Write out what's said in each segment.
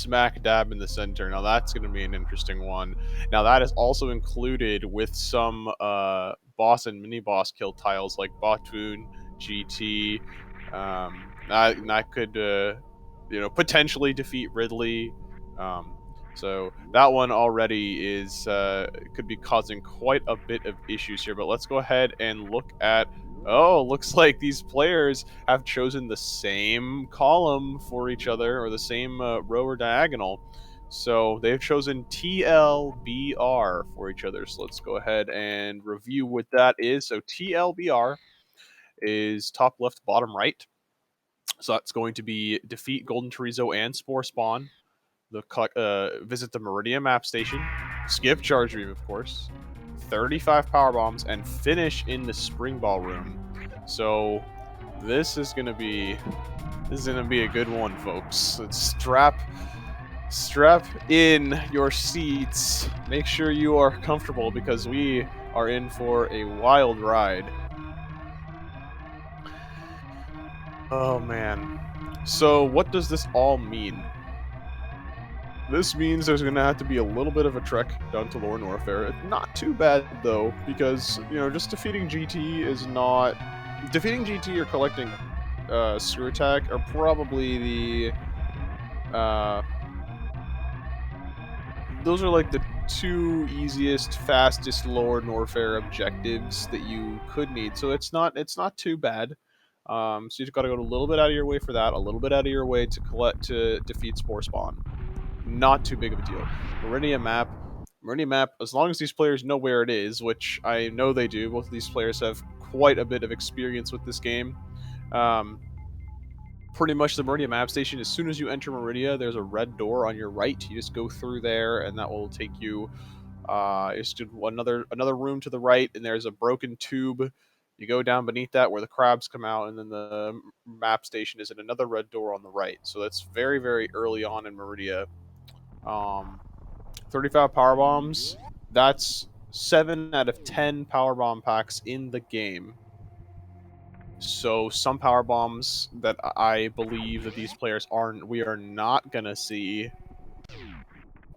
smack dab in the center. Now that's going to be an interesting one. Now that is also included with some boss and mini boss kill tiles like Batoon, GT. That could potentially defeat Ridley. So that one already is could be causing quite a bit of issues here. But let's go ahead and look at. Oh, looks like these players have chosen the same column for each other, or the same row or diagonal. So they've chosen TLBR for each other. So let's go ahead and review what that is. So TLBR is top left, bottom right. So that's going to be defeat Golden Chorizo and Spore Spawn, visit the Meridian map station, skip Charge Beam, of course, 35 power bombs, and finish in the Spring Ball room. So this is gonna be a good one, folks. Let's strap in your seats. Make sure you are comfortable because we are in for a wild ride. Oh man. So what does this all mean? This means there's gonna have to be a little bit of a trek down to Lower Norfair. Not too bad though, because just defeating GT is not. Defeating GT or collecting Screw Attack are probably the. Those are like the two easiest, fastest Lower Norfair objectives that you could need. So it's not too bad. So you've got to go a little bit out of your way for that, a little bit out of your way to defeat Spore Spawn. Not too big of a deal. Meridian map, as long as these players know where it is, which I know they do. Both of these players have quite a bit of experience with this game. Pretty much the Meridian map station, as soon as you enter Meridia, there's a red door on your right. You just go through there, and that will take you just to another room to the right, and there's a broken tube. You go down beneath that where the crabs come out, and then the map station is in another red door on the right. So that's very, very early on in Meridia. 35 power bombs. That's 7 out of 10 power bomb packs in the game. So some power bombs that I believe that these players we are not gonna see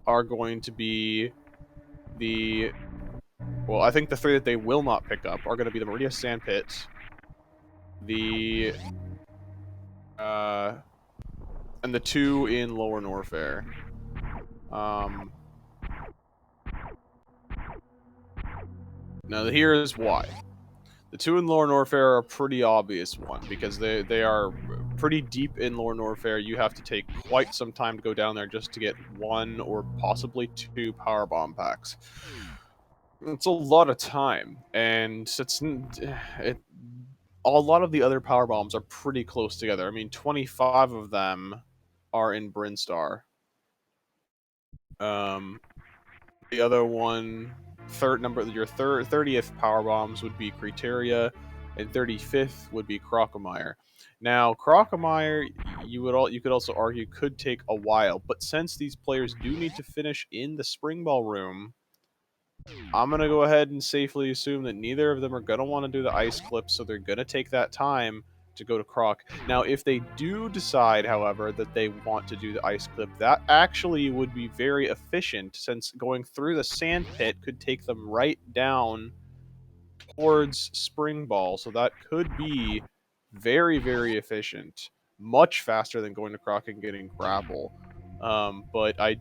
are going to be the. Well, I think the 3 that they will not pick up are going to be the Meridia Sandpit, the and the 2 in Lower Norfair. Now here is why. The 2 in Lower Norfair are a pretty obvious one, because they are pretty deep in Lower Norfair. You have to take quite some time to go down there just to get 1 or possibly 2 power bomb packs. It's a lot of time, and a lot of the other power bombs are pretty close together. I mean, 25 of them are in Brinstar. The other one, your 30th power bombs would be Criteria, and 35th would be Crocomire. Now, Crocomire, you could also argue could take a while, but since these players do need to finish in the Spring Ball room, I'm going to go ahead and safely assume that neither of them are going to want to do the ice clip, so they're going to take that time to go to Croc. Now, if they do decide, however, that they want to do the ice clip, that actually would be very efficient, since going through the sand pit could take them right down towards Spring Ball, so that could be very, very efficient. Much faster than going to Croc and getting grapple. But I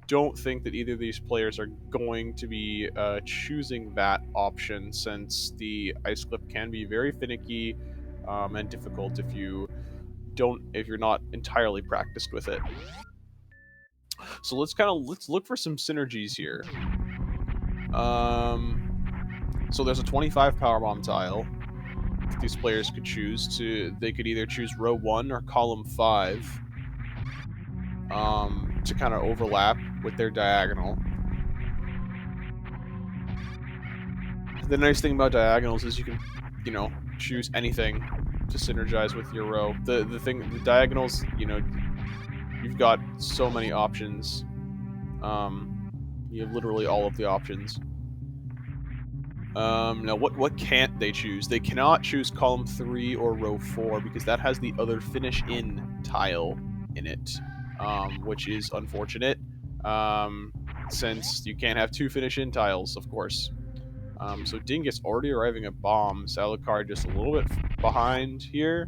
don't think that either of these players are going to be choosing that option, since the ice clip can be very finicky and difficult if you're not entirely practiced with it. So let's look for some synergies here. So there's a 25 powerbomb tile these players could choose to. They could either choose row 1 or column 5 to kind of overlap with their diagonal. The nice thing about diagonals is you can, choose anything to synergize with your row. The diagonals, you've got so many options. You have literally all of the options. Now, what can't they choose? They cannot choose column 3 or row 4 because that has the other finish in tile in it. which is unfortunate, since you can't have 2 finish-in tiles, of course. So Dingus already arriving at bombs. Alucard just a little bit behind here.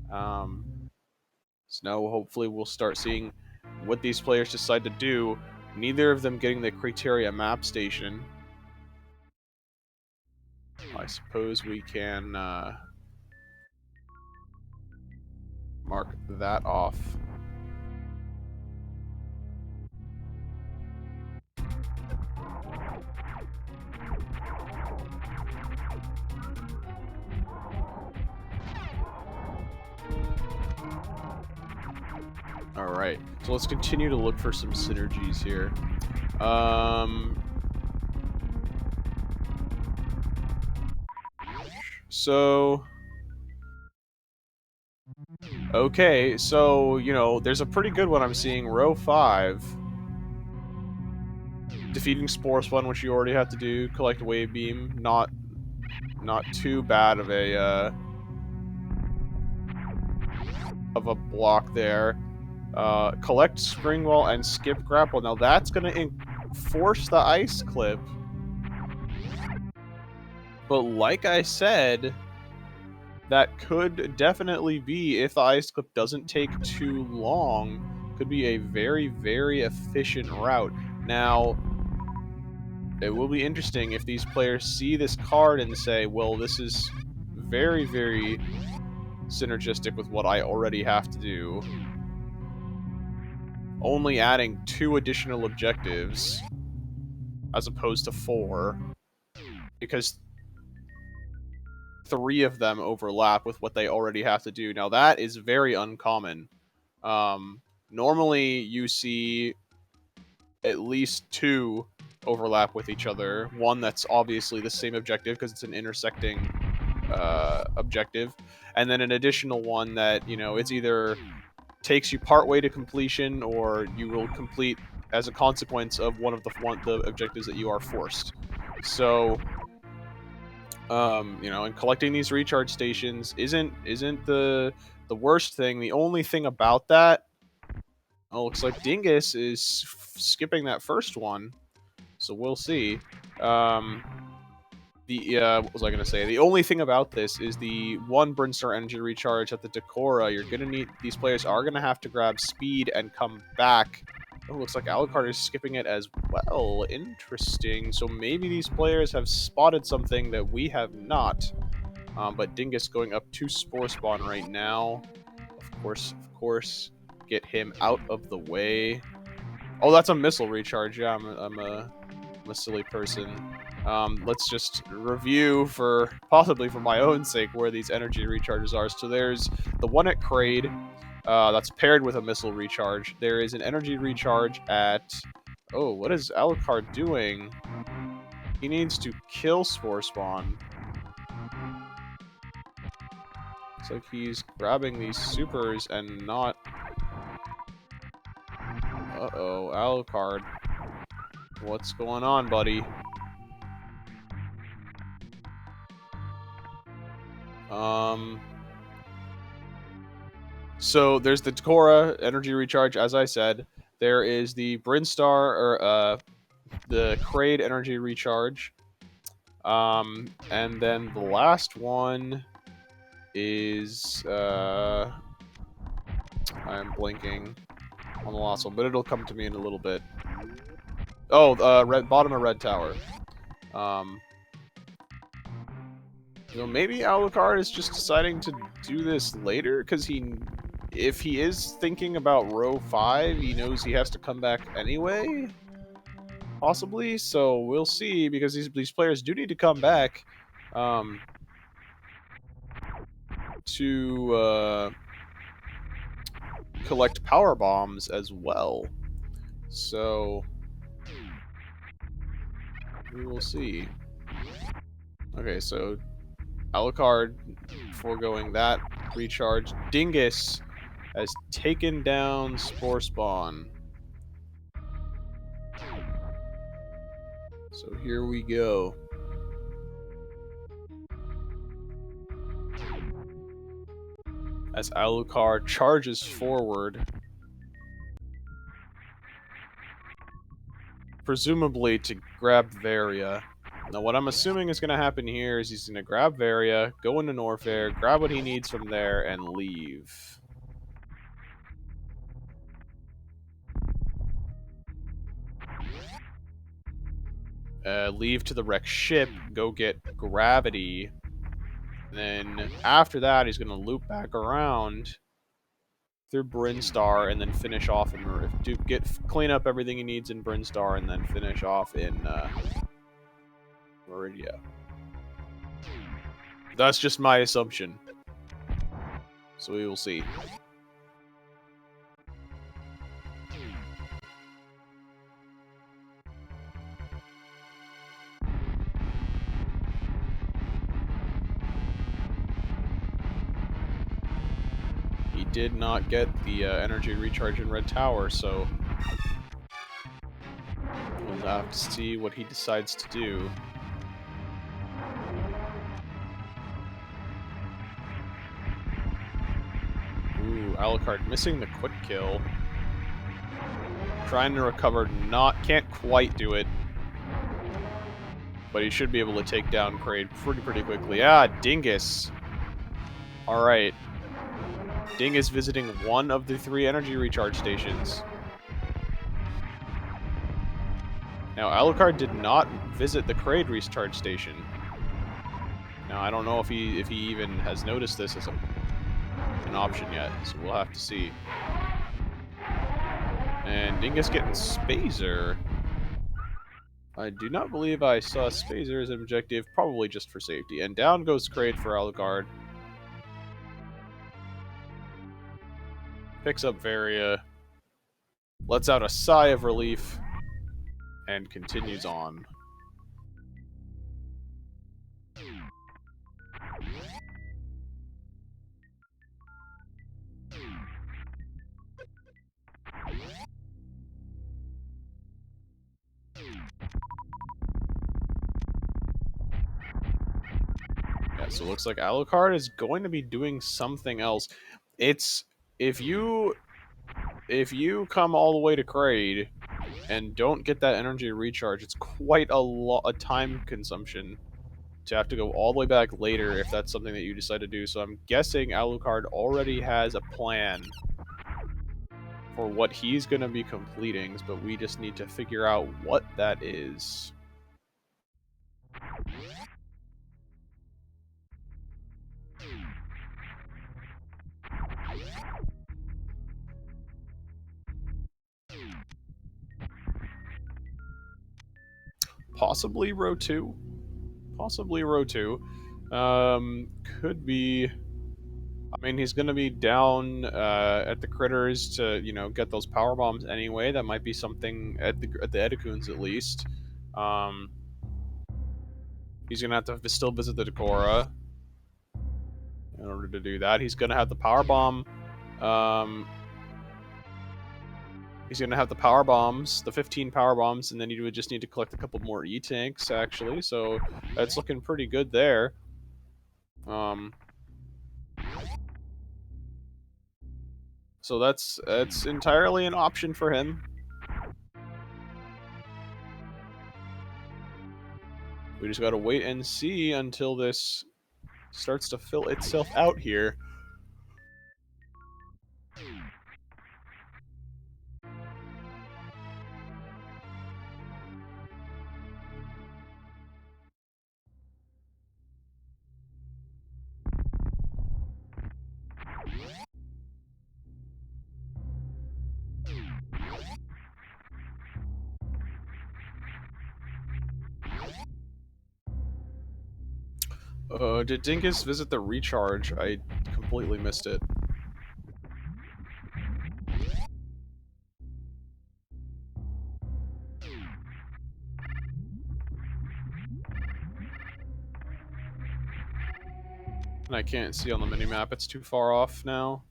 So now hopefully we'll start seeing what these players decide to do. Neither of them getting the criteria map station. I suppose we can mark that off. Alright, so let's continue to look for some synergies here. Okay, so, you know, there's a pretty good one I'm seeing. Row 5. Defeating Spore Spawn, which you already have to do. Collect Wave Beam. Not too bad of a block there. Collect Spring Wall and skip Grapple. Now that's going to force the Ice Clip. But like I said, that could definitely be, if the Ice Clip doesn't take too long, could be a very, very efficient route. Now, it will be interesting if these players see this card and say, well, this is very, very synergistic with what I already have to do. Only adding 2 additional objectives as opposed to 4, because 3 of them overlap with what they already have to do. Now that is very uncommon. Normally you see at least 2 overlap with each other. One that's obviously the same objective because it's an intersecting objective, and then an additional one that, you know, it's either takes you partway to completion or you will complete as a consequence of one of the objectives that you are forced. So, you know, and collecting these recharge stations isn't the worst thing. The only thing about that, oh, looks like Dingus is skipping that first one, so we'll see. What was I gonna say? The only thing about this is the 1 Brinstar energy recharge at the Decora. You're gonna need, these players are gonna have to grab speed and come back. Oh, looks like Alucard is skipping it as well. Interesting. So maybe these players have spotted something that we have not. But Dingus going up to Spore Spawn right now. Of course, get him out of the way. Oh, that's a missile recharge. Yeah, I'm a silly person. Let's just review, for possibly for my own sake, where these energy recharges are. So there's the one at Kraid, that's paired with a missile recharge. There is an energy recharge at... Oh, what is Alucard doing? He needs to kill Spore Spawn. Looks like he's grabbing these supers and not... Uh-oh, Alucard. What's going on, buddy? So there's the Decora energy recharge, as I said. There is the Brinstar, or the Kraid energy recharge. And then the last one is I'm blinking on the last one, but it'll come to me in a little bit. Oh, bottom of Red Tower. You know, maybe Alucard is just deciding to do this later, because if he is thinking about row 5, he knows he has to come back anyway, possibly. So we'll see, because these players do need to come back to collect power bombs as well. So we will see. Okay, so Alucard foregoing that recharge. Dingus has taken down Spore Spawn. So here we go. As Alucard charges forward. presumably to grab Varia. Now, what I'm assuming is going to happen here is he's going to grab Varia, go into Norfair, grab what he needs from there, and leave. Leave to the wrecked ship, go get Gravity. And then after that, he's going to loop back around through Brinstar and then finish off in clean up everything he needs in Brinstar and then finish off in Meridia. That's just my assumption. So we will see. He did not get the energy recharge in Red Tower, so we'll have to see what he decides to do. Ooh, Alucard missing the quick kill. Trying to recover, can't quite do it. But he should be able to take down Kraid pretty quickly. Ah, Dingus. Alright. Dingus visiting one of the 3 energy recharge stations. Now, Alucard did not visit the Kraid recharge station. Now, I don't know if he even has noticed this as an option yet, so we'll have to see. And Dingus getting Spazer. I do not believe I saw Spazer as an objective, probably just for safety. And down goes Kraid for Alucard. Picks up Varia, lets out a sigh of relief, and continues on. Yeah, so it looks like Alucard is going to be doing something else. It's if you come all the way to Kraid and don't get that energy recharge, it's quite a time consumption to have to go all the way back later if that's something that you decide to do. So I'm guessing Alucard already has a plan for what he's going to be completing, but we just need to figure out what that is. Possibly row 2. Possibly row 2. Could be... I mean, he's going to be down at the critters to, get those power bombs anyway. That might be something at the Edacoons at least. He's going to have to still visit the Decora in order to do that. He's going to have the power bomb. He's going to have the power bombs, the 15 power bombs, and then you would just need to collect a couple more E-tanks, actually. So that's looking pretty good there. So that's entirely an option for him. We just gotta wait and see until this starts to fill itself out here. Did Dingus visit the recharge? I completely missed it. And I can't see on the minimap, it's too far off now.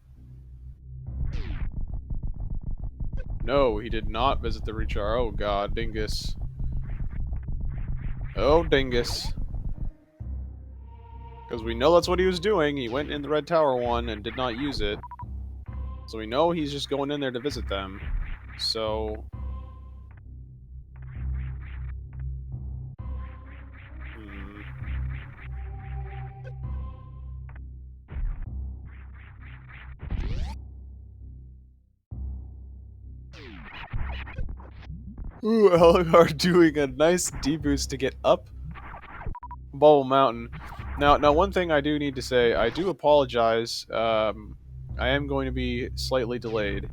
No, he did not visit the recharge. Oh god, Dingus. Oh, Dingus. Because we know that's what he was doing. He went in the Red Tower one and did not use it. So we know he's just going in there to visit them. So... Ooh, Alucard doing a nice D-boost to get up Bubble Mountain. Now, one thing I do need to say, I do apologize. I am going to be slightly delayed.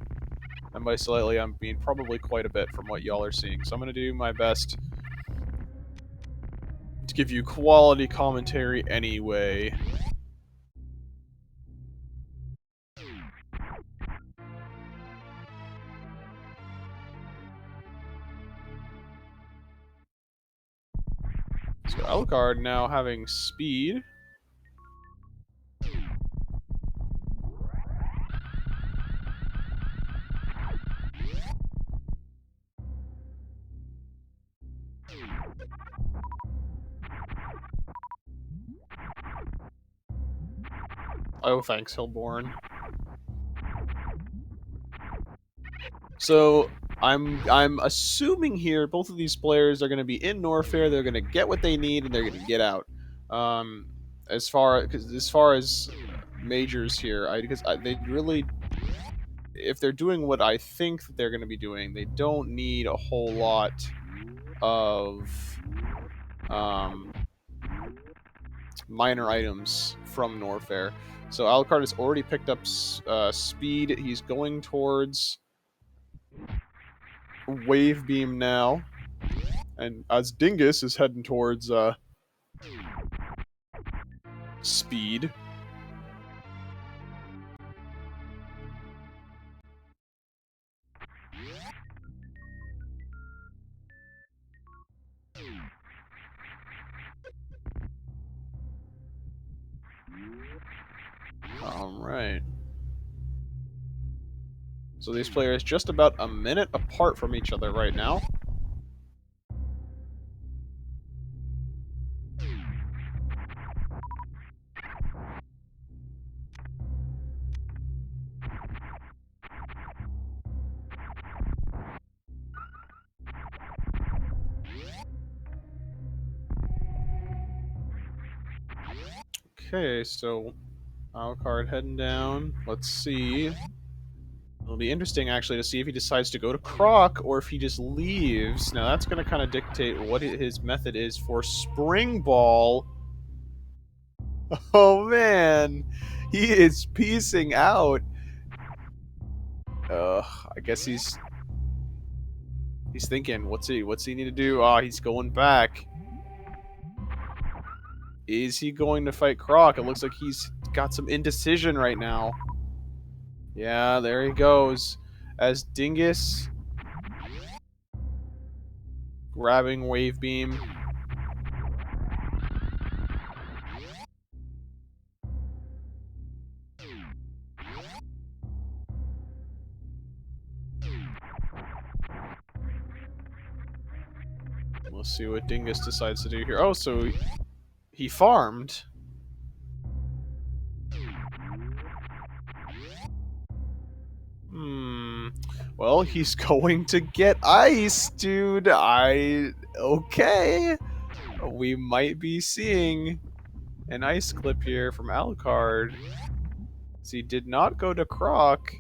And by slightly, I'm being probably quite a bit from what y'all are seeing. So I'm going to do my best to give you quality commentary anyway. So Alucard now having speed. Oh, thanks, Hillborn. So I'm assuming here both of these players are going to be in Norfair. They're going to get what they need and they're going to get out. As far as majors here, they really, if they're doing what I think that they're going to be doing, they don't need a whole lot of minor items from Norfair. So Alucard has already picked up speed. He's going towards Wave Beam now. And as Dingus is heading towards speed. Alright. So these players just about a minute apart from each other right now. Okay, so Alucard heading down. Let's see. It'll be interesting, actually, to see if he decides to go to Croc or if he just leaves. Now, that's going to kind of dictate what his method is for Spring Ball. Oh, man. He is piecing out. I guess he's thinking, what's he need to do? Ah, he's going back. Is he going to fight Croc? It looks like he's got some indecision right now. Yeah, there he goes. As Dingus grabbing Wave Beam. We'll see what Dingus decides to do here. Oh, so he farmed. Well, he's going to get ice, dude. Okay. We might be seeing an ice clip here from Alucard. So he did not go to Croc.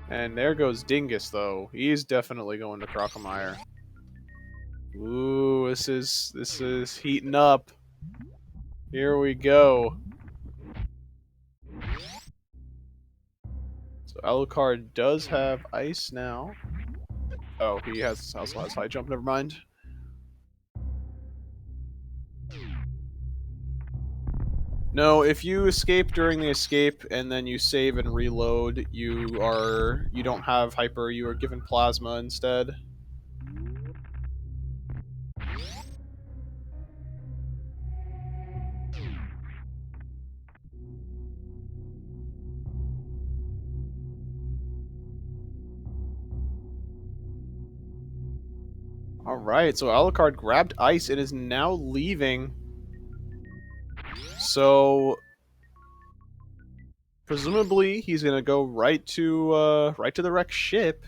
And there goes Dingus, though. He's definitely going to Crocomire. Ooh, this is heating up. Here we go. So Alucard does have ice now. Oh, he also has high jump, never mind. No, if you escape during the escape and then you save and reload, you don't have hyper, you are given plasma instead. Alright, so Alucard grabbed ice and is now leaving. So presumably he's gonna go right to the wrecked ship.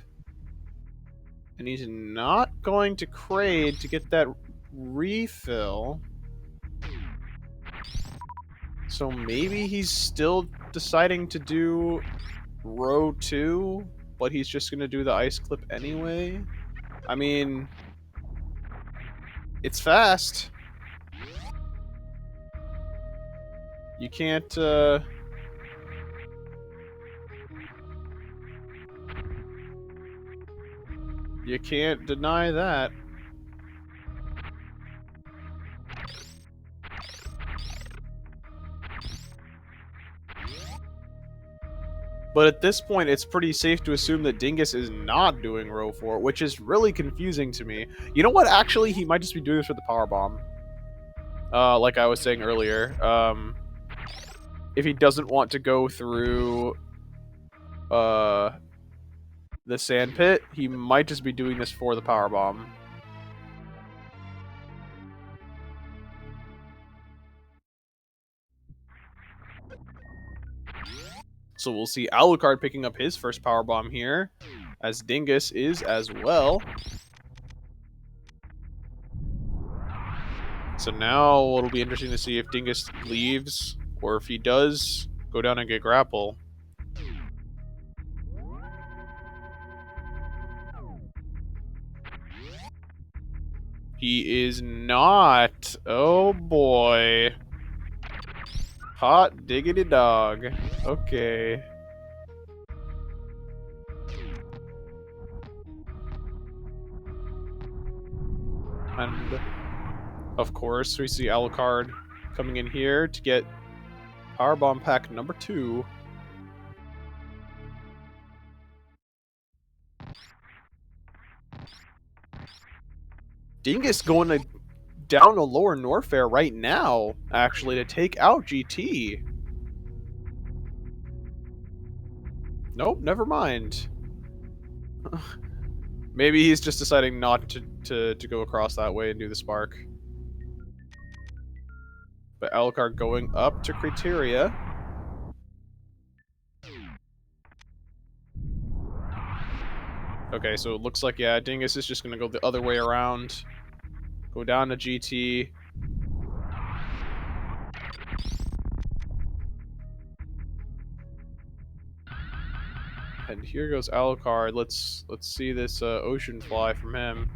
And he's not going to Kraid to get that refill. So maybe he's still deciding to do row 2, but he's just gonna do the ice clip anyway? I mean, it's fast. You can't, you can't deny that. But at this point, it's pretty safe to assume that Dingus is not doing row 4, which is really confusing to me. You know what? Actually, he might just be doing this for the power bomb. Like I was saying earlier. If he doesn't want to go through the sand pit, he might just be doing this for the power bomb. So we'll see Alucard picking up his first power bomb here, as Dingus is as well. So now it'll be interesting to see if Dingus leaves, or if he does, go down and get grapple. He is not. Oh boy. Hot diggity dog. Okay. And of course, we see Alucard coming in here to get Powerbomb pack number 2. Dingus going to down to lower Norfair right now, actually, to take out GT. Nope, never mind. Maybe he's just deciding not to go across that way and do the spark. But Alucard going up to Criteria. Okay, so it looks like, yeah, Dingus is just going to go the other way around. Go down to GT. And here goes Alucard. Let's see this ocean fly from him.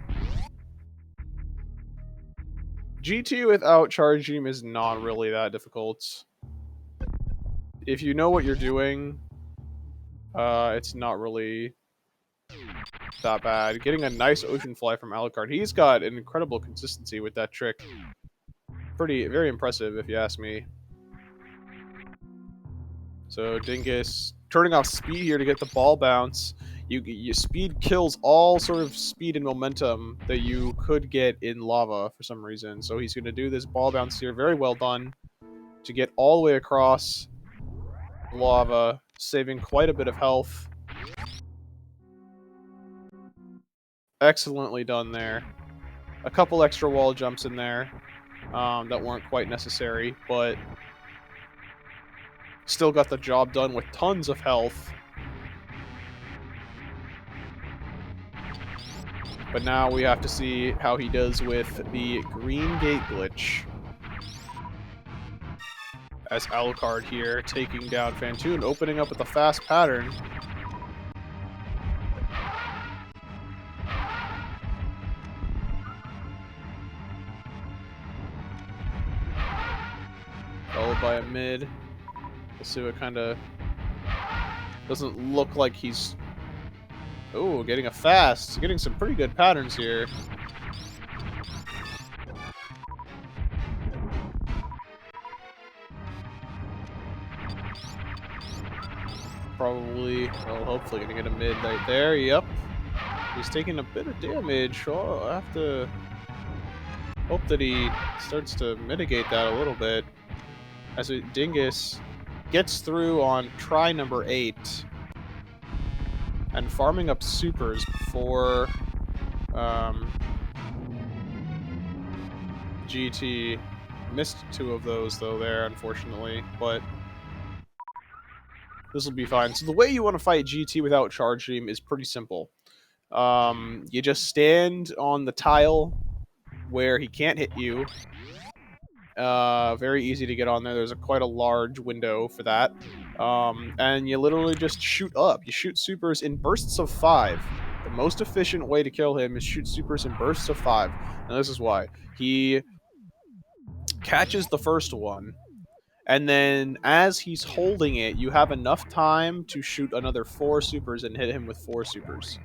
GT without charge beam is not really that difficult. If you know what you're doing, it's not really that bad. Getting a nice ocean fly from Alucard. He's got an incredible consistency with that trick. Very impressive, if you ask me. So Dingus turning off speed here to get the ball bounce. You speed kills all sort of speed and momentum that you could get in lava for some reason. So he's going to do this ball bounce here. Very well done to get all the way across lava, saving quite a bit of health. Excellently done there. A couple extra wall jumps in there that weren't quite necessary, but still got the job done with tons of health. But now we have to see how he does with the green gate glitch. As Alucard here taking down Fantoon, opening up with a fast pattern. Followed by a mid. We'll see what kind of... Doesn't look like he's... Oh, getting a fast. Getting some pretty good patterns here. Probably, well, hopefully gonna get a mid right there. Yep. He's taking a bit of damage. Oh, I have to hope that he starts to mitigate that a little bit. As Dingus gets through on try number 8. And farming up supers before GT missed 2 of those, though, there, unfortunately. But this will be fine. So the way you want to fight GT without charge beam is pretty simple. You just stand on the tile where he can't hit you, Very easy to get on there. There's quite a large window for that. And you literally just shoot up. You shoot supers in bursts of 5. The most efficient way to kill him is shoot supers in bursts of 5. And this is why. He catches the first one, and then as he's holding it, you have enough time to shoot another 4 supers and hit him with 4 supers.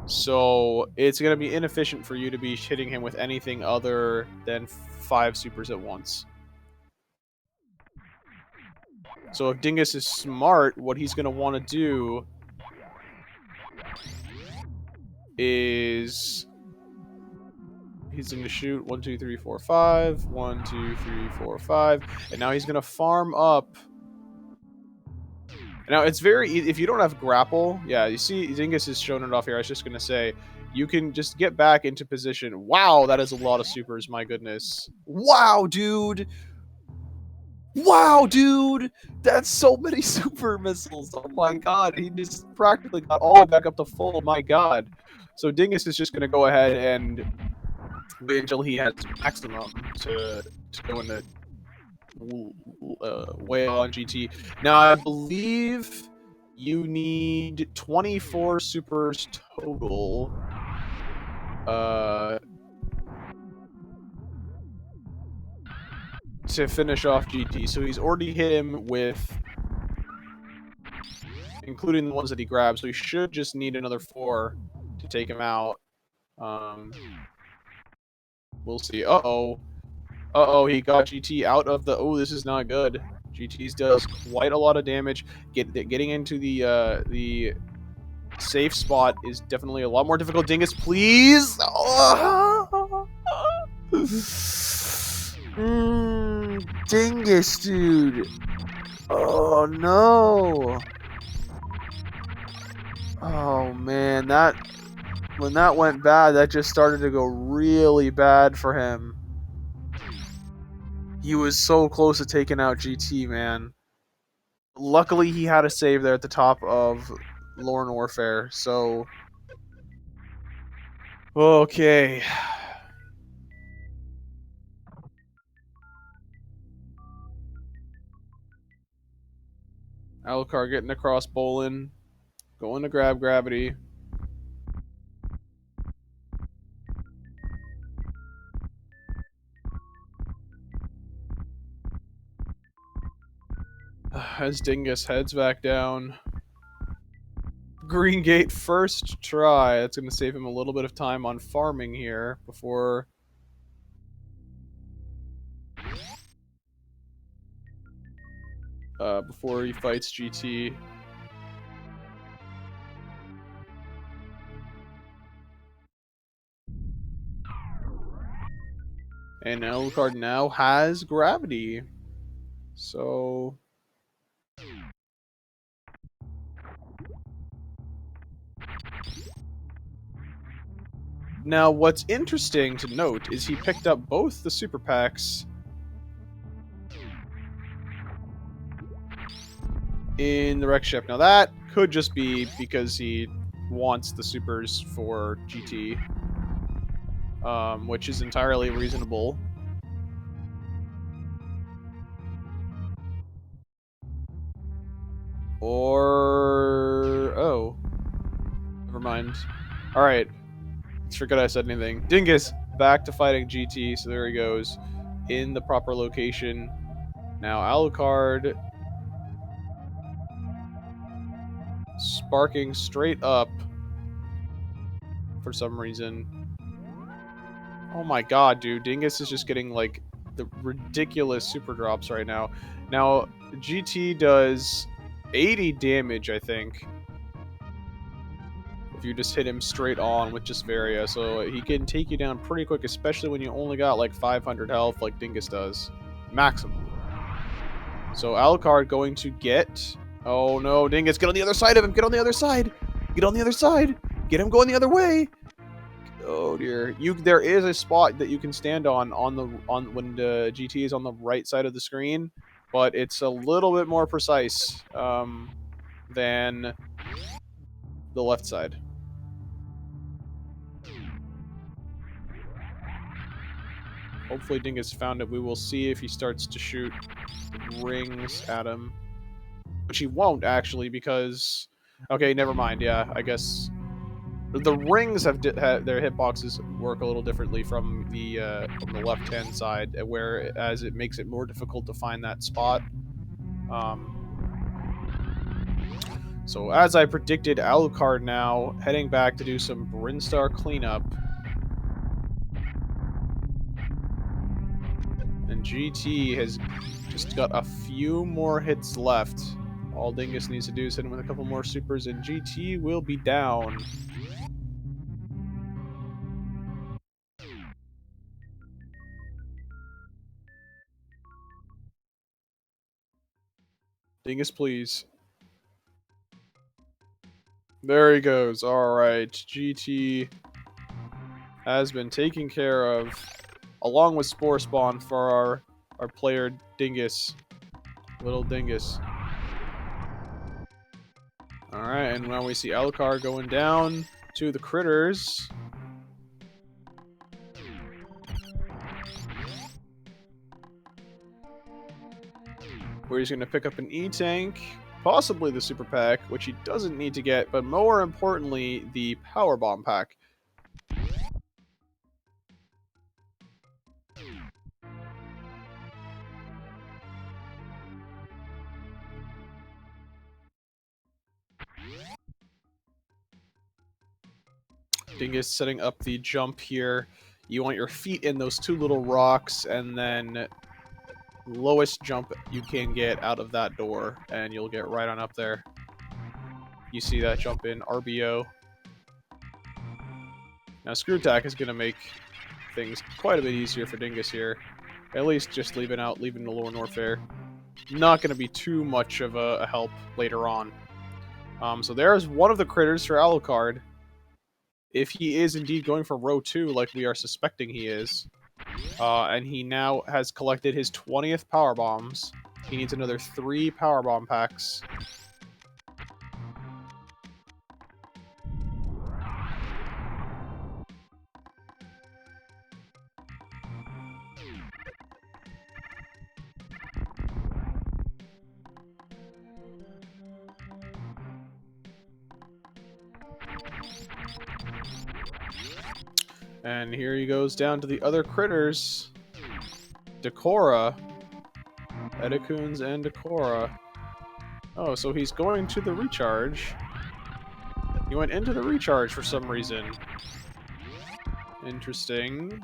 So it's going to be inefficient for you to be hitting him with anything other than 5 supers at once. So if Dingus is smart, what he's going to want to do is he's going to shoot 1, 2, 3, 4, 5. 1, 2, 3, 4, 5. And now he's going to farm up. Now, it's very easy. If you don't have grapple, yeah, you see Dingus is showing it off here. I was just going to say, you can just get back into position. Wow, that is a lot of supers, my goodness. Wow, dude! Wow, dude! That's so many super missiles. Oh my god, he just practically got all the way back up to full. My god. So Dingus is just going to go ahead and wait until he has maximum to go into whale on GT. Now, I believe you need 24 supers total. To finish off GT. So he's already hit him with, including the ones that he grabbed, so he should just need another 4 to take him out. We'll see. Uh-oh. Uh-oh, he got GT out of the... Oh, this is not good. GT does quite a lot of damage. Getting into the safe spot is definitely a lot more difficult. Dingus, please! Oh. Dingus, dude. Oh, no. Oh, man. When that went bad, that just started to go really bad for him. He was so close to taking out GT, man. Luckily, he had a save there at the top of Lorne Warfare, so... Okay. Alucard getting across Bolin. Going to grab Gravity. As Dingus heads back down. Green Gate first try. That's going to save him a little bit of time on farming here before... before he fights GT. And Alucard now has Gravity. So... Now, what's interesting to note is he picked up both the super packs in the wreck ship. Now, that could just be because he wants the supers for GT, which is entirely reasonable. Or... oh. Never mind. Alright. Forget I said anything. Dingus back to fighting GT, so there he goes. In the proper location. Now Alucard sparking straight up for some reason. Oh my god, dude. Dingus is just getting like the ridiculous super drops right now. Now GT does 80 damage, I think. If you just hit him straight on with just Varia, so he can take you down pretty quick, especially when you only got like 500 health like Dingus does. Maximum. So Alucard going to get... Oh no, Dingus, get on the other side of him! Get on the other side! Get on the other side! Get him going the other way! Oh dear. There is a spot that you can stand on when the GT is on the right side of the screen, but it's a little bit more precise than the left side. Hopefully Dingus found it. We will see if he starts to shoot rings at him. Which he won't, actually, because... Okay, never mind. Yeah, I guess... The rings have their hitboxes work a little differently from the left-hand side, whereas it makes it more difficult to find that spot. So as I predicted, Alucard now heading back to do some Brinstar cleanup. And GT has just got a few more hits left. All Dingus needs to do is hit him with a couple more supers, and GT will be down. Dingus, please. There he goes. Alright, GT has been taken care of, along with Spore Spawn for our player Dingus. Little Dingus. Alright, and now we see Alucard going down to the critters. Where he's going to pick up an E-Tank, possibly the Super Pack, which he doesn't need to get, but more importantly, the Power Bomb Pack. Dingus setting up the jump here. You want your feet in those two little rocks, and then lowest jump you can get out of that door, and you'll get right on up there. You see that jump in RBO. Now Screw Attack is going to make things quite a bit easier for Dingus here. At least just leaving the Lower Norfair. Not going to be too much of a help later on. So there's one of the critters for Alucard. If he is indeed going for row 2, like we are suspecting he is, and he now has collected his 20th power bombs, he needs another 3 power bomb packs. And here he goes down to the other critters. Decora. Edicoons and Decora. Oh, so he's going to the recharge. He went into the recharge for some reason. Interesting.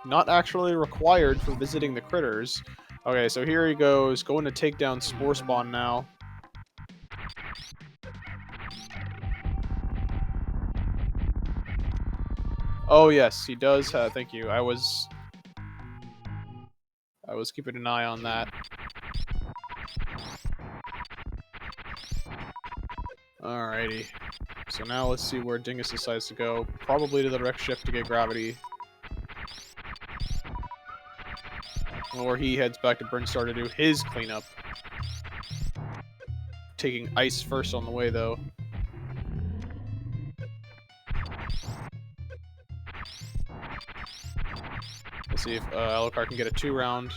Not actually required for visiting the critters. Okay, so here he goes, going to take down Spore Spawn now. Oh yes, he does. Thank you. I was keeping an eye on that. Alrighty. So now let's see where Dingus decides to go. Probably to the wreck ship to get gravity. Or he heads back to Brinstar to do his cleanup. Taking ice first on the way, though. Let's see if Alucard can get a 2-round.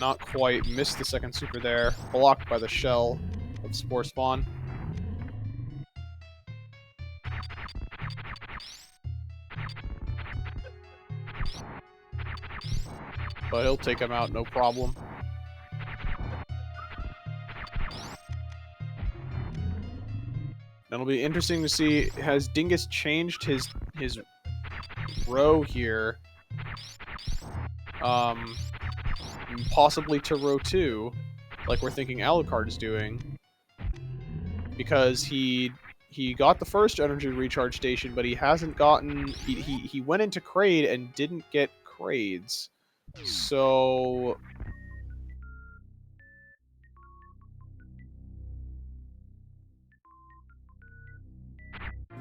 Not quite. Missed the second super there. Blocked by the shell of Spore Spawn. But he'll take him out, no problem. It'll be interesting to see, has Dingus changed his row here? Possibly to row 2, like we're thinking Alucard is doing. Because he got the first energy recharge station, but he hasn't gotten... He went into Kraid and didn't get Kraids. So...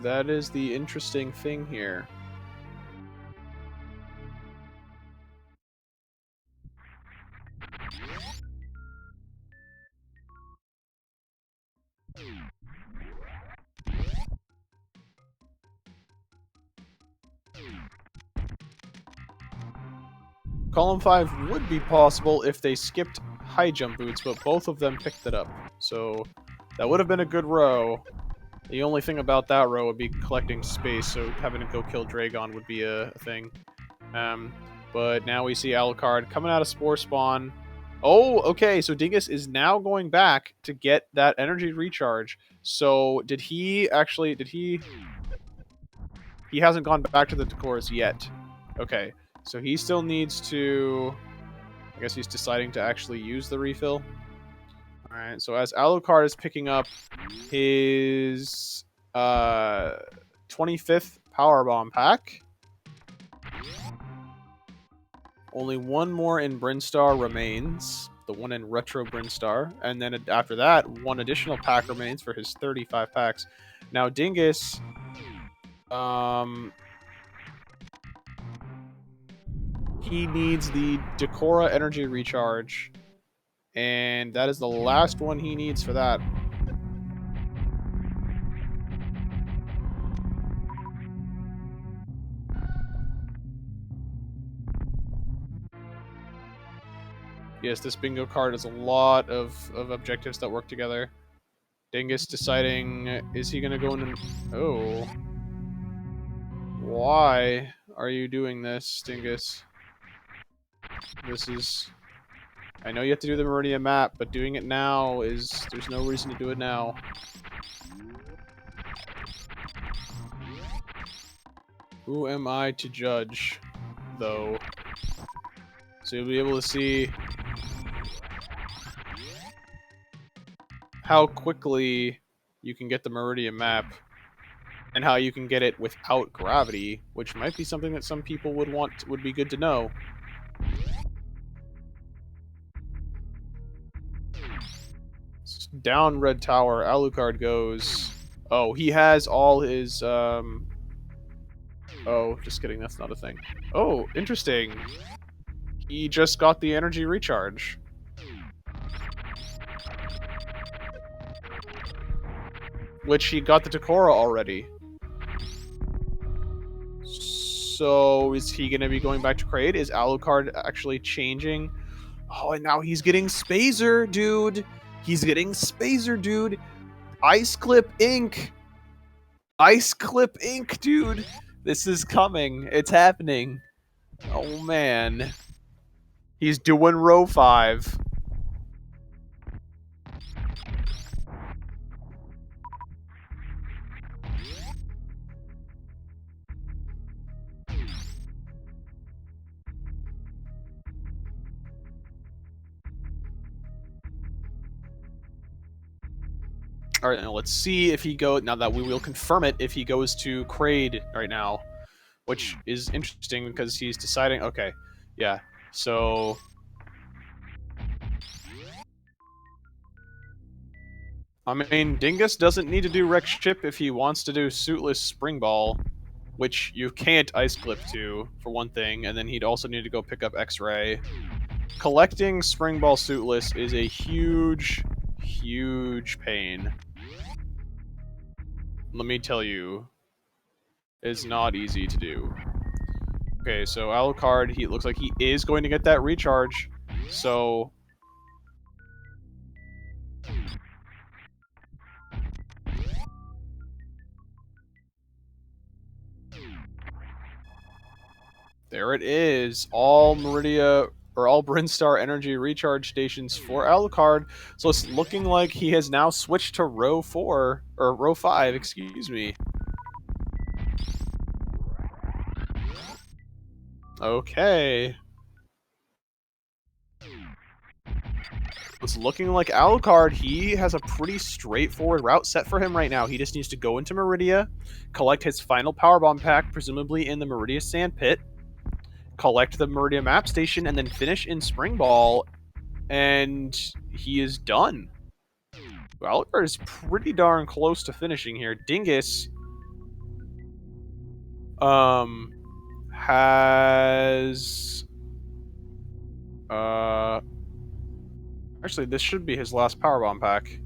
that is the interesting thing here. Column 5 would be possible if they skipped high jump boots, but both of them picked it up. So that would have been a good row. The only thing about that row would be collecting space, so having to go kill Dragon would be a thing. But now we see Alucard coming out of Spore Spawn. Oh, okay, so Dingus is now going back to get that energy recharge. So did he... He hasn't gone back to the Decors yet. Okay, so he still needs to... I guess he's deciding to actually use the refill. Alright, so as Alucard is picking up his 25th Powerbomb pack, only one more in Brinstar remains, the one in Retro Brinstar, and then after that, one additional pack remains for his 35 packs. Now, Dingus, he needs the Decora Energy Recharge, and that is the last one he needs for that. Yes, this bingo card has a lot of objectives that work together. Dingus deciding, is he going to go in and... Oh. Why are you doing this, Dingus? This is... I know you have to do the Meridian map, but doing it now is... There's no reason to do it now. Who am I to judge, though? So you'll be able to see how quickly you can get the Meridian map, and how you can get it without gravity, which might be something that some people would be good to know. Down Red Tower, Alucard goes. Oh, he has all his oh, just kidding, that's not a thing. Oh, interesting. He just got the energy recharge. Which he got the Decora already. So is he going to be going back to Kraid? Is Alucard actually changing? Oh, and now he's getting Spazer, dude. He's getting Spazer, dude. Ice Clip Ink. Ice Clip Ink, dude. This is coming. It's happening. Oh, man. He's doing row 5. All right, now let's see if he goes. Now that we will confirm it if he goes to Kraid right now, which is interesting because he's deciding. Okay, yeah. So I mean, Dingus doesn't need to do Rex Chip if he wants to do Suitless Spring Ball, which you can't Ice Clip to for one thing, and then he'd also need to go pick up X-Ray. Collecting Spring Ball Suitless is a huge, huge pain. Let me tell you, it's not easy to do. Okay, so Alucard, he looks like he is going to get that recharge. So there it is. All Meridia or all Brinstar energy recharge stations for Alucard. So it's looking like he has now switched to row 4 or row 5, excuse me. Okay. It's looking like Alucard, he has a pretty straightforward route set for him right now. He just needs to go into Meridia, collect his final Powerbomb pack, presumably in the Meridia Sand Pit, collect the Meridia Map Station, and then finish in Spring Ball, and he is done. Alucard is pretty darn close to finishing here. Dingus has actually, this should be his last Powerbomb pack.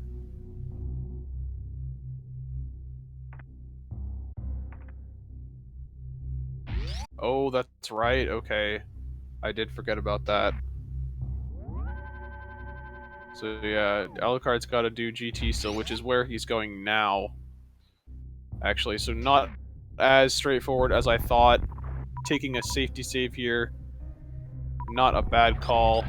Oh, that's right. Okay. I did forget about that. So yeah, Alucard's got to do GT still, which is where he's going now. Actually, so not as straightforward as I thought. Taking a safety save here, not a bad call.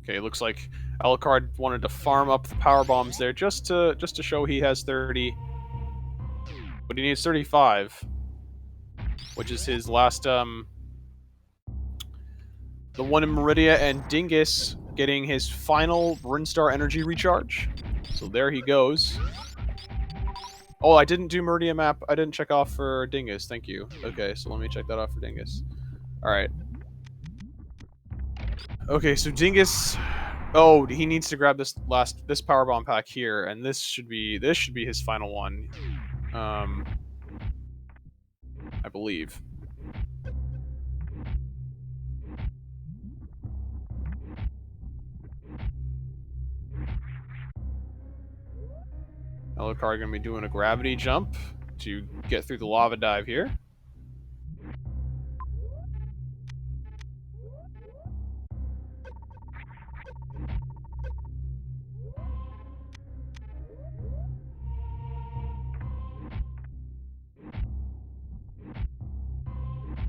Okay, looks like Alucard wanted to farm up the power bombs there just to show he has 30, but he needs 35, which is his last the one in Meridia, and Dingus getting his final Brinstar energy recharge. So there he goes. Oh, I didn't do Meridia map. I didn't check off for Dingus. Thank you. Okay, so let me check that off for Dingus. All right. Okay, so Dingus. Oh, he needs to grab this power bomb pack here, and this should be his final one. I believe. Alucard gonna be doing a gravity jump to get through the lava dive here.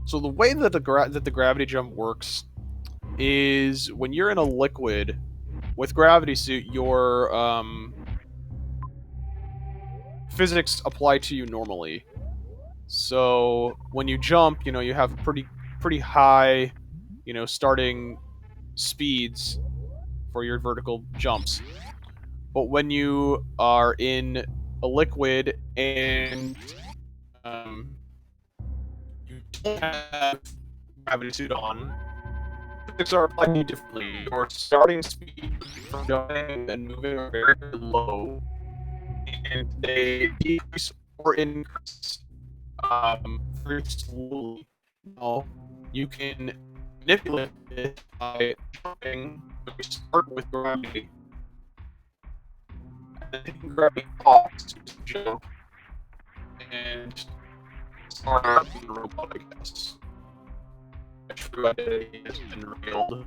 So the way that the gravity jump works is when you're in a liquid with gravity suit, your physics apply to you normally. So when you jump, you know, you have pretty high, you know, starting speeds for your vertical jumps. But when you are in a liquid and you don't have gravity suit on, physics are applied to you differently. Your starting speed from jumping and moving are very, very low, and they decrease or increase very slowly. Now, you can manipulate it by jumping. We start with gravity, and then taking gravity off to jump and start out the robot, I guess. A true identity has been revealed.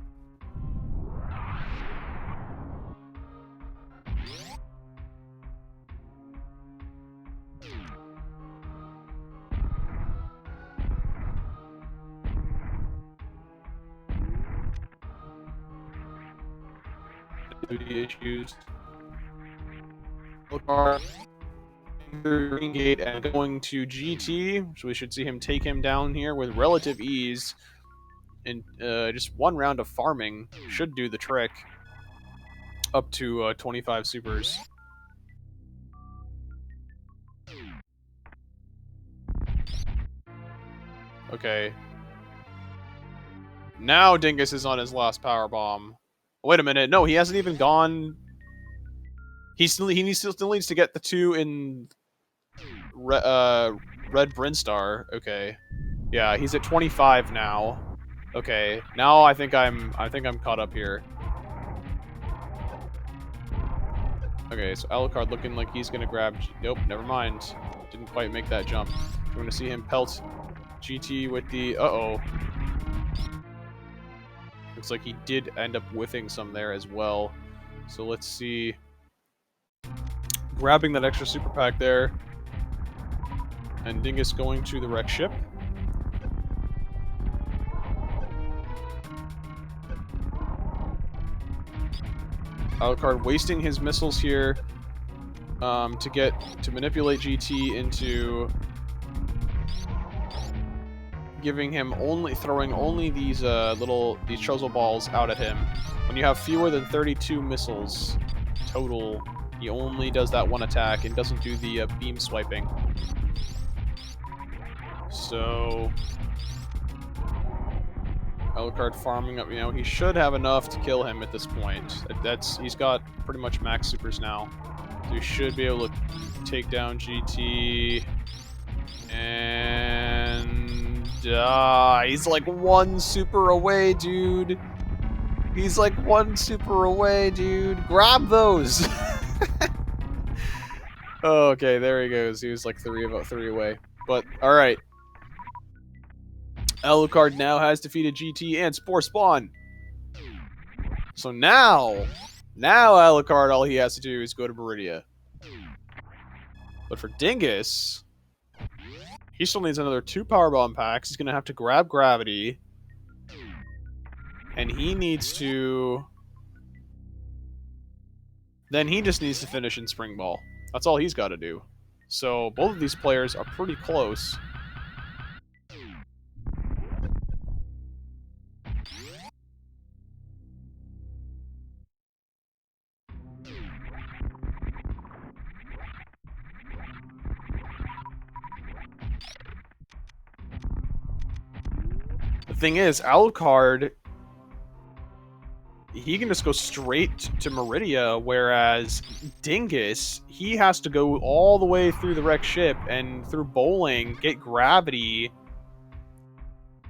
Duty issues. Alucard through Green Gate and going to GT, so we should see him take him down here with relative ease. And just one round of farming should do the trick. Up to 25 supers. Okay. Now Dingus is on his last power bomb. Wait a minute. No, he hasn't even gone. He still needs to get the 2 in Red Brinstar. Okay. Yeah, he's at 25 now. Okay. Now I think I'm caught up here. Okay, so Alucard looking like he's gonna grab. Nope, never mind. Didn't quite make that jump. We're gonna see him pelt GT with the. Uh-oh. Looks like he did end up whiffing some there as well. So let's see. Grabbing that extra super pack there. And Dingus going to the wreck ship. Alucard wasting his missiles here to manipulate GT into giving him throwing only these these Chuzzle balls out at him. When you have fewer than 32 missiles total, he only does that one attack and doesn't do the beam swiping. So Alucard farming up, you know, he should have enough to kill him at this point. He's got pretty much max supers now. So he should be able to take down GT. And he's like 1 super away, dude. He's like one super away, dude. Grab those. Oh, okay, there he goes. He was like about three away. But all right. Alucard now has defeated GT and Spore Spawn. So now Alucard, all he has to do is go to Meridia. But for Dingus, he still needs another 2 Power Bomb packs. He's going to have to grab Gravity. And he needs to... Then he just needs to finish in Spring Ball. That's all he's got to do. So both of these players are pretty close. The thing is, Alucard, he can just go straight to Meridia, whereas Dingus, he has to go all the way through the wrecked ship and through Bowling, get Gravity,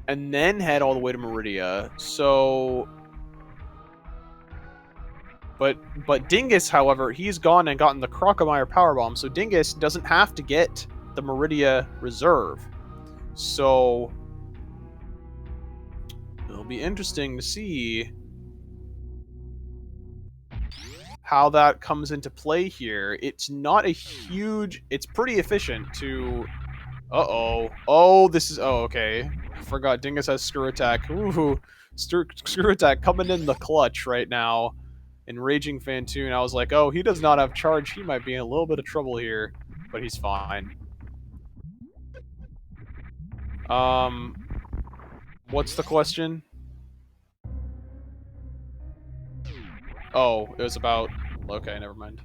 and then head all the way to Meridia. So... But Dingus, however, he's gone and gotten the Crocomire Powerbomb, so Dingus doesn't have to get the Meridia Reserve. So... it'll be interesting to see how that comes into play here. It's not a huge... it's pretty efficient to... uh-oh. Oh, this is... oh, okay. I forgot Dingus has Screw Attack. Ooh, Screw Attack coming in the clutch right now. And Raging Fantoon, I was like, oh, he does not have charge. He might be in a little bit of trouble here. But he's fine. What's the question? Oh, it was about... okay, never mind.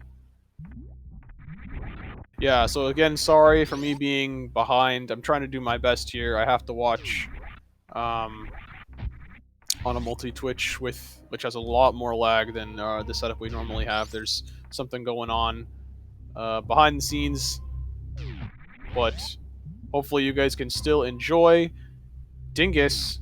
Yeah, so again, sorry for me being behind. I'm trying to do my best here. I have to watch on a multi-Twitch which has a lot more lag than the setup we normally have. There's something going on behind the scenes, but hopefully you guys can still enjoy. Dingus,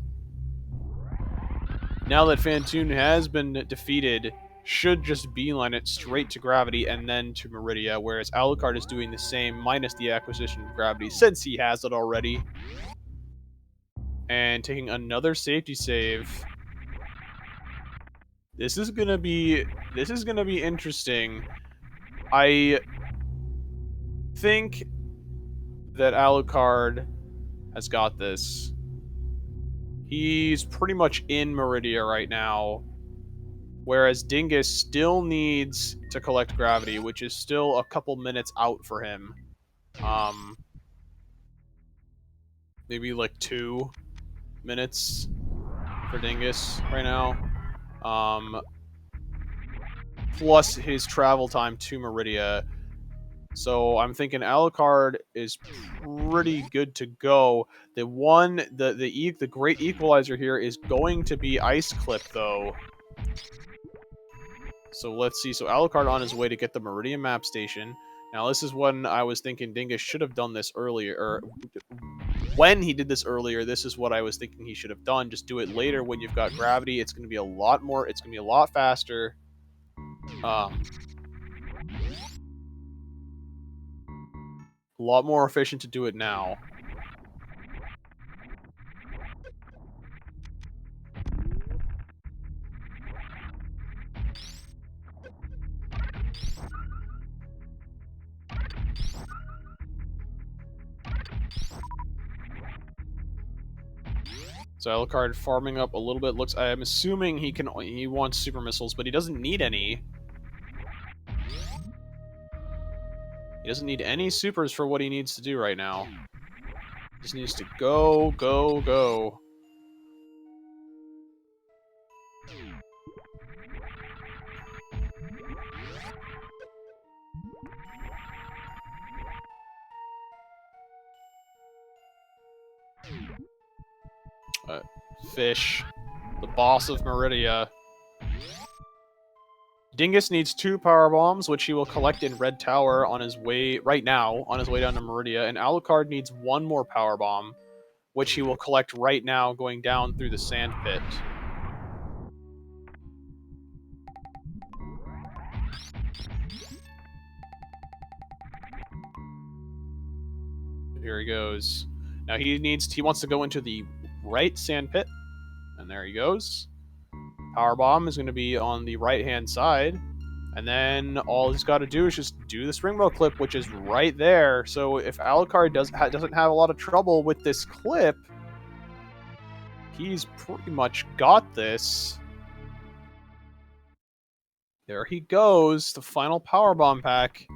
now that Fantoon has been defeated, should just beeline it straight to Gravity and then to Meridia, whereas Alucard is doing the same, minus the acquisition of Gravity, since he has it already. And taking another safety save. This is gonna be interesting. I think that Alucard has got this. He's pretty much in Meridia right now. Whereas Dingus still needs to collect Gravity, which is still a couple minutes out for him. Maybe like 2 minutes for Dingus right now. Plus his travel time to Meridia. So I'm thinking Alucard is pretty good to go. The great equalizer here is going to be Ice Clip, though. So let's see. So Alucard on his way to get the Meridian map station. Now this is when I was thinking Dingus should have done this earlier, or when he did this earlier, this is what I was thinking he should have done. Just do it later when you've got Gravity. It's going to be a lot more, it's going to be a lot faster. A lot more efficient to do it now. So Alucard farming up a little bit. I'm assuming he wants super missiles, but he doesn't need any. He doesn't need any supers for what he needs to do right now. He just needs to go, go, go. Fish, the boss of Meridia. Dingus needs 2 power bombs, which he will collect in Red Tower on his way on his way down to Meridia, and Alucard needs 1 more power bomb, which he will collect right now going down through the sand pit. Here he goes. Now he wants to go into the right sand pit. And there he goes. Power bomb is going to be on the right-hand side. And then all he's got to do is just do the springboard clip, which is right there. So if Alucard doesn't have a lot of trouble with this clip, he's pretty much got this. There he goes, the final power bomb pack.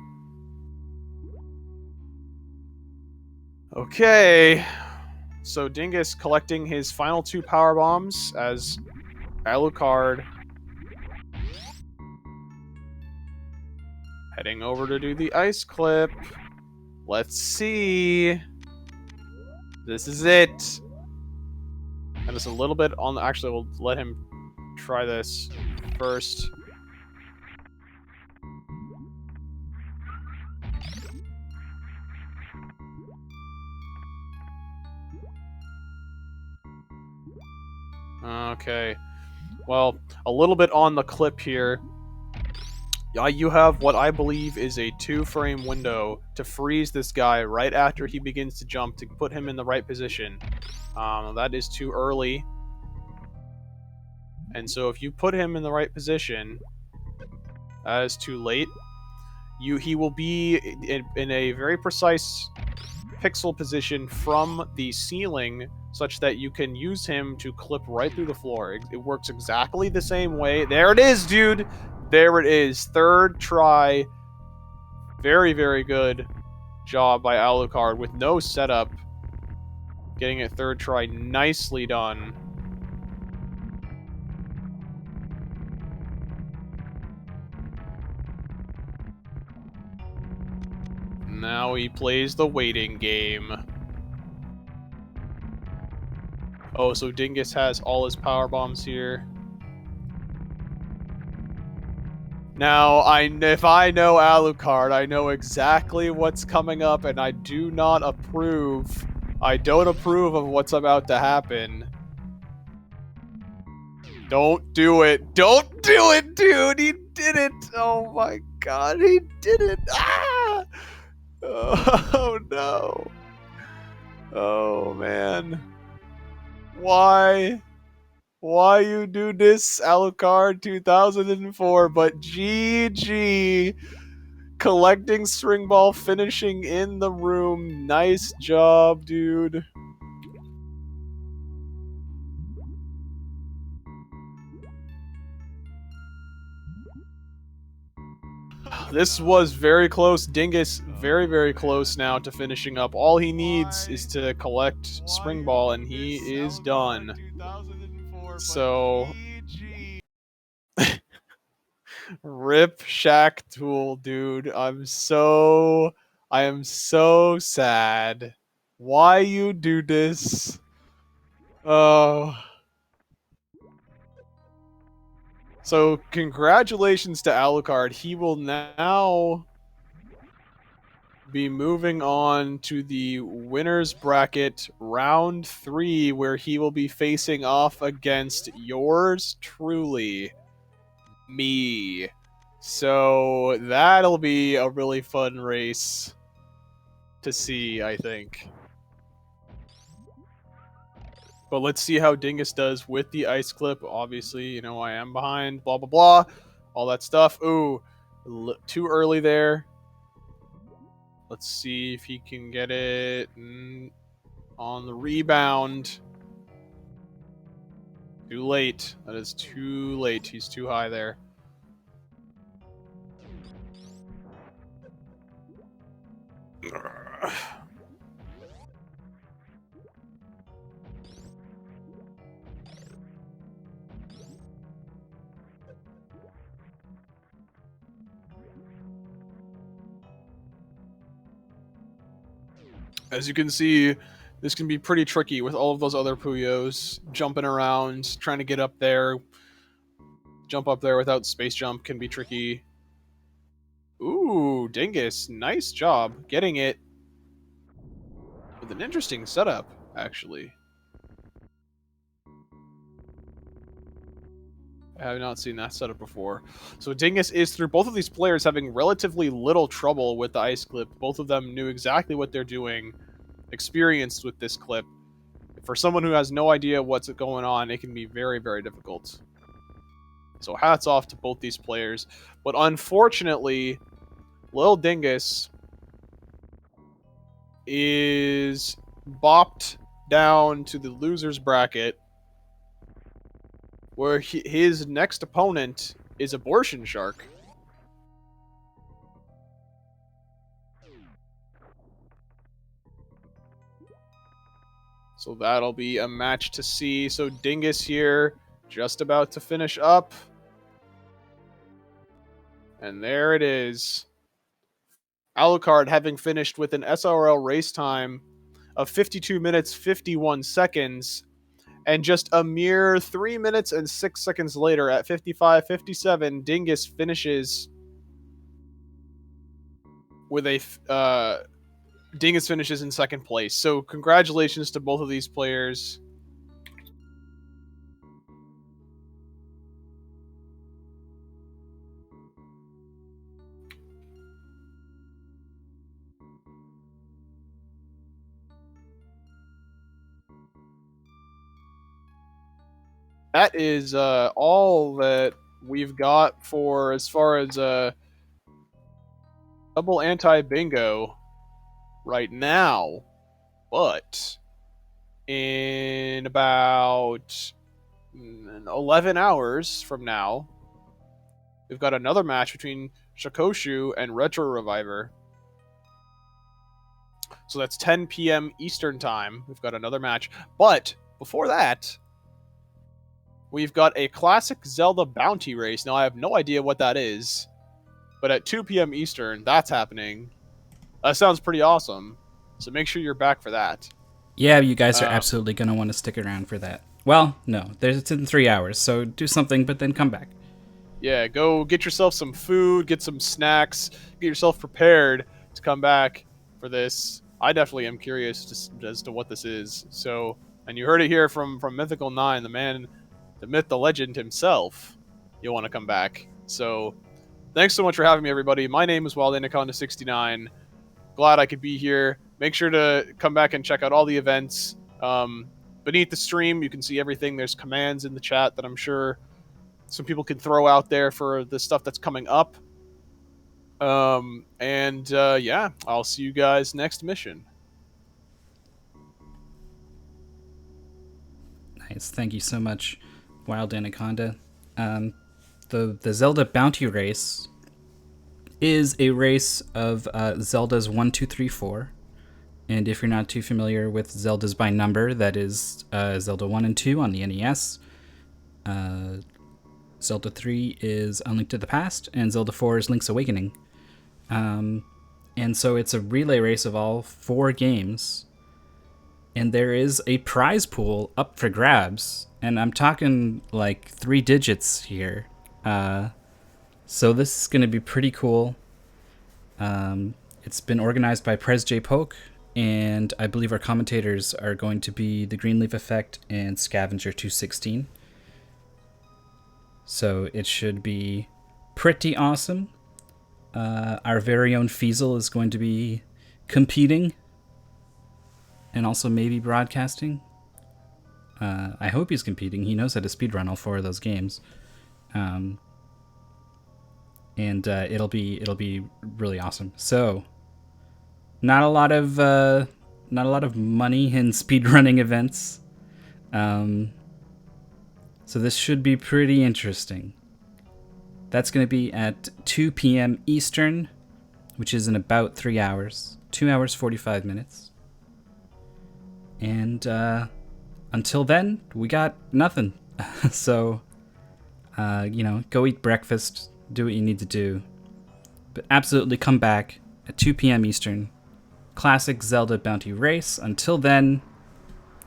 Okay, so Dingus collecting his final 2 power bombs as Alucard heading over to do the ice clip. Let's see. This is it. And it's a little bit on the... Actually, we'll let him try this first. Okay. Well, a little bit on the clip here. You have what I believe is a 2-frame window to freeze this guy right after he begins to jump to put him in the right position. That is too early. And so if you put him in the right position, that is too late. He will be in a very precise pixel position from the ceiling such that you can use him to clip right through the floor. It works exactly the same way. There it is, dude! There it is. 3rd try. Very, very good job by Alucard with no setup. Getting it 3rd try. Nicely done. Now he plays the waiting game. Oh, so Dingus has all his power bombs here. Now, if I know Alucard, I know exactly what's coming up, and I do not approve. I don't approve of what's about to happen. Don't do it. Don't do it, dude! He did it! Oh my god, he did it! Ah! Oh no. Oh man. Why? Why you do this, Alucard2004? But GG. Collecting string ball, finishing in the room. Nice job, dude. This was very close. Dingus, very, very close now to finishing up. All he needs is to collect Spring Ball, and he is done. So... Rip Shack Tool, dude. I am so sad. Why you do this? Oh... So, congratulations to Alucard. He will now be moving on to the winner's bracket round 3, where he will be facing off against yours truly, me. So, that'll be a really fun race to see, I think. But let's see how Dingus does with the ice clip. Obviously, you know, I am behind, blah, blah, blah. All that stuff. Ooh, too early there. Let's see if he can get it on the rebound. Too late. That is too late. He's too high there. As you can see, this can be pretty tricky with all of those other Puyos jumping around, trying to get up there. Jump up there without space jump can be tricky. Ooh, Dingus, nice job getting it with an interesting setup, actually. I have not seen that setup before. So Dingus is, through both of these players having relatively little trouble with the ice clip. Both of them knew exactly what they're doing. experienced with this clip, for someone who has no idea what's going on, it can be very, very difficult. So hats off to both these players. But unfortunately, lildingus is bopped down to the loser's bracket, where his next opponent is Abortion Shark. So that'll be a match to see. So Dingus here, just about to finish up. And there it is. Alucard having finished with an SRL race time of 52 minutes, 51 seconds. And just a mere 3 minutes and 6 seconds later, at 55:57, Dingus finishes with a Dingus finishes in second place. So congratulations to both of these players. That is all that we've got for as far as double anti-bingo right now. But in about 11 hours from now, we've got another match between Shakoshu and Retro Reviver. So that's 10 p.m. Eastern Time. We've got another match. But before that, we've got a classic Zelda bounty race. Now, I have no idea what that is, but at 2 p.m. Eastern, that's happening. That sounds pretty awesome. So make sure you're back for that. Yeah, you guys are absolutely going to want to stick around for that. Well, no, it's in 3 hours, so do something, but then come back. Yeah, go get yourself some food, get some snacks, get yourself prepared to come back for this. I definitely am curious as to what this is. So, and you heard it here from Mythical 9, the man, the myth, the legend himself. You'll want to come back. So, thanks so much for having me, everybody. My name is lildingus2004. Glad I could be here. Make sure to come back and check out all the events. Beneath the stream, you can see everything. There's commands in the chat that I'm sure some people can throw out there for the stuff that's coming up. Yeah, I'll see you guys next mission. Nice. Thank you so much, Wild Anaconda. The Zelda Bounty Race is a race of Zeldas 1, 2, 3, 4. And if you're not too familiar with Zeldas by number, that is Zelda 1 and 2 on the NES. Zelda 3 is A Link to the Past, and Zelda 4 is Link's Awakening. And so it's a relay race of all 4 games. And there is a prize pool up for grabs. And I'm talking like 3 digits here. So this is going to be pretty cool. It's been organized by Prez J Poke, and I believe our commentators are going to be the Greenleaf Effect and Scavenger 216. So it should be pretty awesome. Our very own Feasel is going to be competing and also maybe broadcasting. I hope he's competing. He knows how to speedrun all 4 of those games. And it'll be really awesome. So not a lot of money in speedrunning events. So this should be pretty interesting. That's going to be at 2 p.m. Eastern, which is in about 3 hours. 2 hours, 45 minutes. And until then, we got nothing. So, go eat breakfast, do what you need to do. But absolutely come back at 2 p.m. Eastern. Classic Zelda Bounty Race. Until then,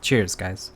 cheers, guys.